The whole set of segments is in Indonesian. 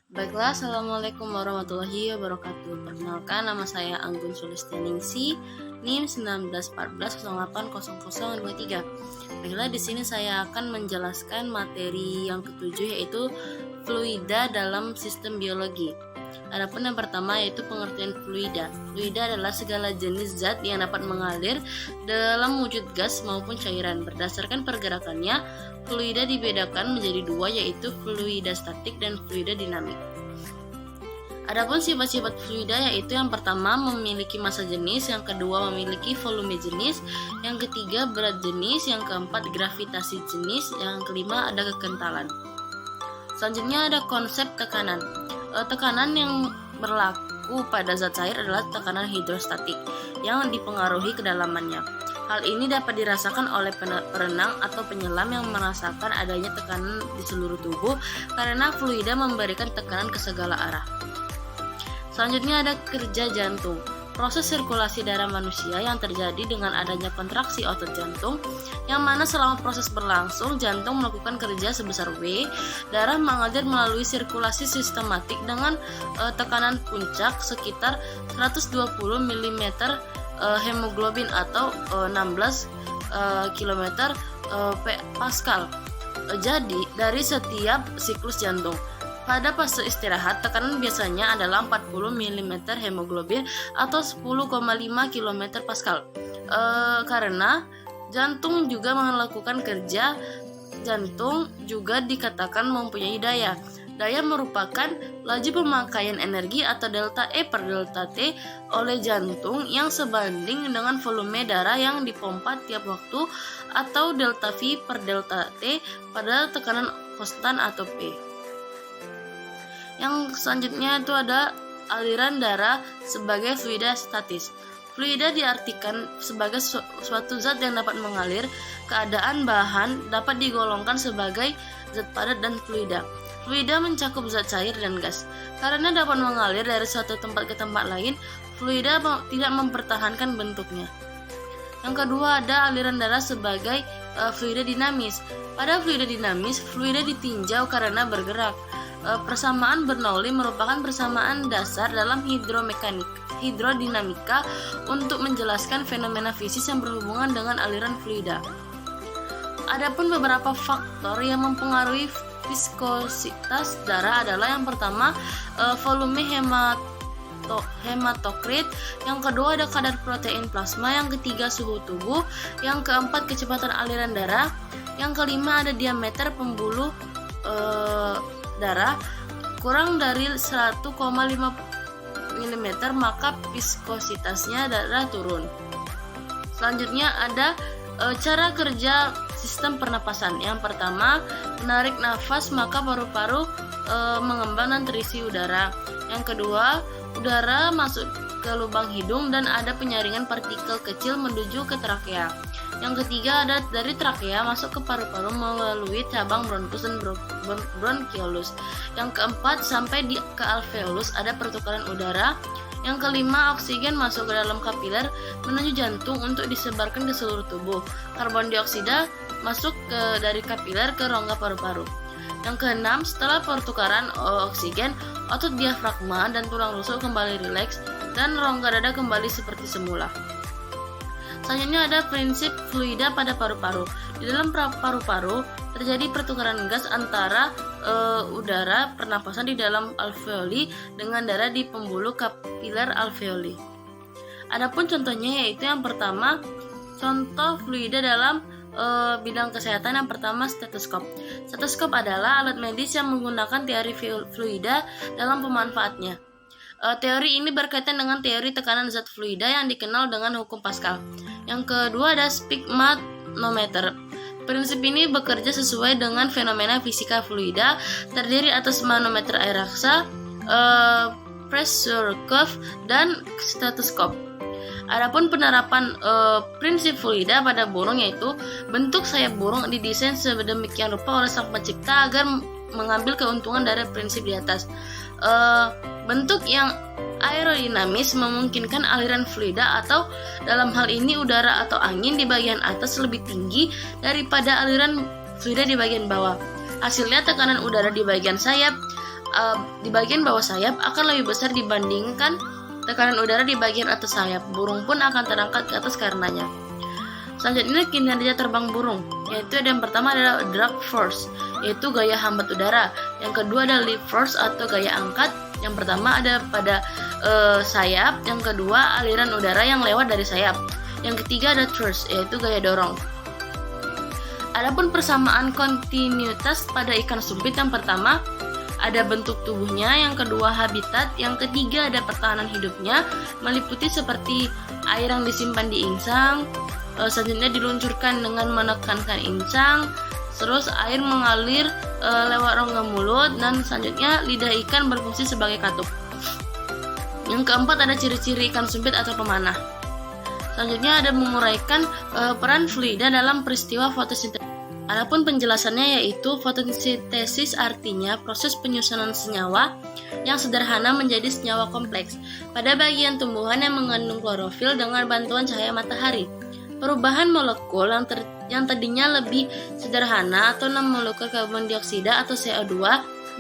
Baiklah, Assalamualaikum warahmatullahi wabarakatuh. Perkenalkan, nama saya Anggun Sulistianingsih, NIM 1914080023. Baiklah, di sini saya akan menjelaskan materi yang ketujuh, yaitu fluida dalam sistem biologi. Adapun yang pertama yaitu pengertian fluida. Fluida adalah segala jenis zat yang dapat mengalir dalam wujud gas maupun cairan. Berdasarkan pergerakannya, fluida dibedakan menjadi dua, yaitu fluida statik dan fluida dinamik. Adapun sifat-sifat fluida yaitu yang pertama memiliki massa jenis, yang kedua memiliki volume jenis, yang ketiga berat jenis, yang keempat gravitasi jenis, yang kelima ada kekentalan. Selanjutnya ada konsep tekanan. Tekanan yang berlaku pada zat cair adalah tekanan hidrostatik yang dipengaruhi kedalamannya. Hal ini dapat dirasakan oleh perenang atau penyelam yang merasakan adanya tekanan di seluruh tubuh karena fluida memberikan tekanan ke segala arah. Selanjutnya ada kerja jantung. Proses sirkulasi darah manusia yang terjadi dengan adanya kontraksi otot jantung, yang mana selama proses berlangsung jantung melakukan kerja sebesar V. Darah mengalir melalui sirkulasi sistematik dengan tekanan puncak sekitar 120 mm hemoglobin atau 16 km Pascal. Jadi dari setiap siklus jantung. Pada fase istirahat, tekanan biasanya adalah 40 mm hemoglobin atau 10,5 km Pascal. Karena jantung juga melakukan kerja, jantung juga dikatakan mempunyai daya. Daya merupakan laju pemakaian energi atau delta E per delta T oleh jantung yang sebanding dengan volume darah yang dipompa tiap waktu, atau delta V per delta T pada tekanan konstan atau P. Yang selanjutnya itu ada aliran darah sebagai fluida statis. Fluida diartikan sebagai suatu zat yang dapat mengalir. Keadaan bahan dapat digolongkan sebagai zat padat dan fluida. Fluida mencakup zat cair dan gas. Karena dapat mengalir dari suatu tempat ke tempat lain, fluida tidak mempertahankan bentuknya. Yang kedua ada aliran darah sebagai fluida dinamis. Pada fluida dinamis, fluida ditinjau karena bergerak. Persamaan Bernoulli merupakan persamaan dasar dalam hidrodinamika untuk menjelaskan fenomena fisik yang berhubungan dengan aliran fluida. Adapun beberapa faktor yang mempengaruhi viskositas darah adalah yang pertama volume hematokrit, yang kedua ada kadar protein plasma, yang ketiga suhu tubuh, yang keempat kecepatan aliran darah, yang kelima ada diameter pembuluh darah kurang dari 1,5 mm, maka viskositasnya darah turun. Selanjutnya ada cara kerja sistem pernapasan. Yang pertama, menarik nafas maka paru-paru mengembang dan terisi udara. Yang kedua, udara masuk ke lubang hidung dan ada penyaringan partikel kecil menuju ke trakea. Yang ketiga ada dari trakea masuk ke paru-paru melalui cabang bronkus dan bronkiolus. Yang keempat sampai ke alveolus ada pertukaran udara. Yang kelima oksigen masuk ke dalam kapiler menuju jantung untuk disebarkan ke seluruh tubuh. Karbon dioksida masuk dari kapiler ke rongga paru-paru. Yang keenam, setelah pertukaran oksigen, otot diafragma dan tulang rusuk kembali rileks dan rongga dada kembali seperti semula. Selanjutnya ada prinsip fluida pada paru-paru. Di dalam paru-paru terjadi pertukaran gas antara udara pernapasan di dalam alveoli dengan darah di pembuluh kapiler alveoli. Adapun contohnya yaitu yang pertama, contoh fluida dalam bidang kesehatan. Yang pertama, stetoskop. Stetoskop adalah alat medis yang menggunakan teori fluida dalam pemanfaatnya. Teori ini berkaitan dengan teori tekanan zat fluida yang dikenal dengan hukum Pascal. Yang kedua ada sphygmanometer. Prinsip ini bekerja sesuai dengan fenomena fisika fluida, terdiri atas manometer air raksa, pressure curve, dan stetoskop. Adapun penerapan prinsip fluida pada burung yaitu bentuk sayap burung didesain sedemikian rupa oleh sang pencipta agar mengambil keuntungan dari prinsip di atas. Bentuk yang aerodinamis memungkinkan aliran fluida atau dalam hal ini udara atau angin di bagian atas lebih tinggi daripada aliran fluida di bagian bawah. Hasilnya tekanan udara di bagian sayap di bagian bawah sayap akan lebih besar dibandingkan tekanan udara di bagian atas sayap. Burung pun akan terangkat ke atas karenanya. Selanjutnya kinerja terbang burung, yaitu yang pertama adalah drag force, yaitu gaya hambat udara. Yang kedua adalah lift force atau gaya angkat. Yang pertama ada pada sayap, yang kedua aliran udara yang lewat dari sayap. Yang ketiga ada thrust, yaitu gaya dorong. Adapun persamaan kontinuitas pada ikan sumpit, yang pertama ada bentuk tubuhnya, yang kedua habitat, yang ketiga ada pertahanan hidupnya, meliputi seperti air yang disimpan di insang. Selanjutnya diluncurkan dengan menekankan insang, terus air mengalir lewat rongga mulut, dan selanjutnya lidah ikan berfungsi sebagai katup. Yang keempat ada ciri-ciri ikan sumpit atau pemanah. Selanjutnya ada menguraikan peran fluida dalam peristiwa fotosintesis. Adapun penjelasannya yaitu fotosintesis artinya proses penyusunan senyawa yang sederhana menjadi senyawa kompleks pada bagian tumbuhan yang mengandung klorofil dengan bantuan cahaya matahari. Perubahan molekul yang tadinya lebih sederhana atau 6 molekul karbon dioksida atau CO2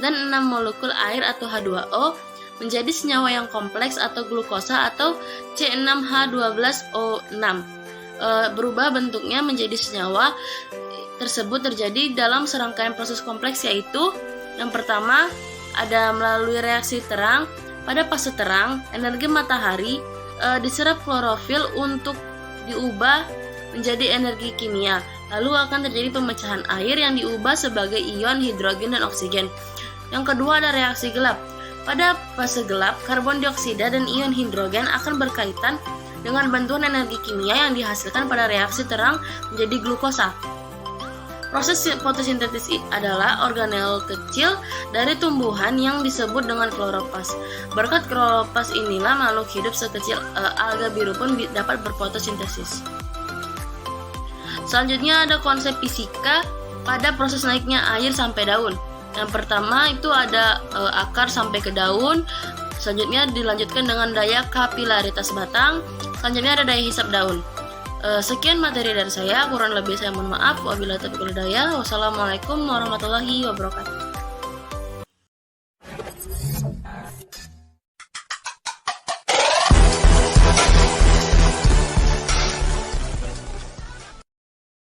dan 6 molekul air atau H2O menjadi senyawa yang kompleks atau glukosa atau C6H12O6. Berubah bentuknya menjadi senyawa tersebut terjadi dalam serangkaian proses kompleks, yaitu yang pertama ada melalui reaksi terang. Pada fase terang, energi matahari diserap klorofil untuk diubah menjadi energi kimia. Lalu akan terjadi pemecahan air yang diubah sebagai ion hidrogen dan oksigen. Yang kedua ada reaksi gelap. Pada fase gelap, karbon dioksida dan ion hidrogen akan berkaitan dengan bantuan energi kimia yang dihasilkan pada reaksi terang menjadi glukosa. Proses fotosintesis adalah organel kecil dari tumbuhan yang disebut dengan kloroplas. Berkat kloroplas inilah makhluk hidup sekecil alga biru pun dapat berfotosintesis. Selanjutnya ada konsep fisika pada proses naiknya air sampai daun. Yang pertama itu ada akar sampai ke daun. Selanjutnya dilanjutkan dengan daya kapilaritas batang. Selanjutnya ada daya hisap daun. Sekian materi dari saya, kurang lebih saya mohon maaf. Wabillahi taufiq wal hidayah. Wassalamualaikum warahmatullahi wabarakatuh.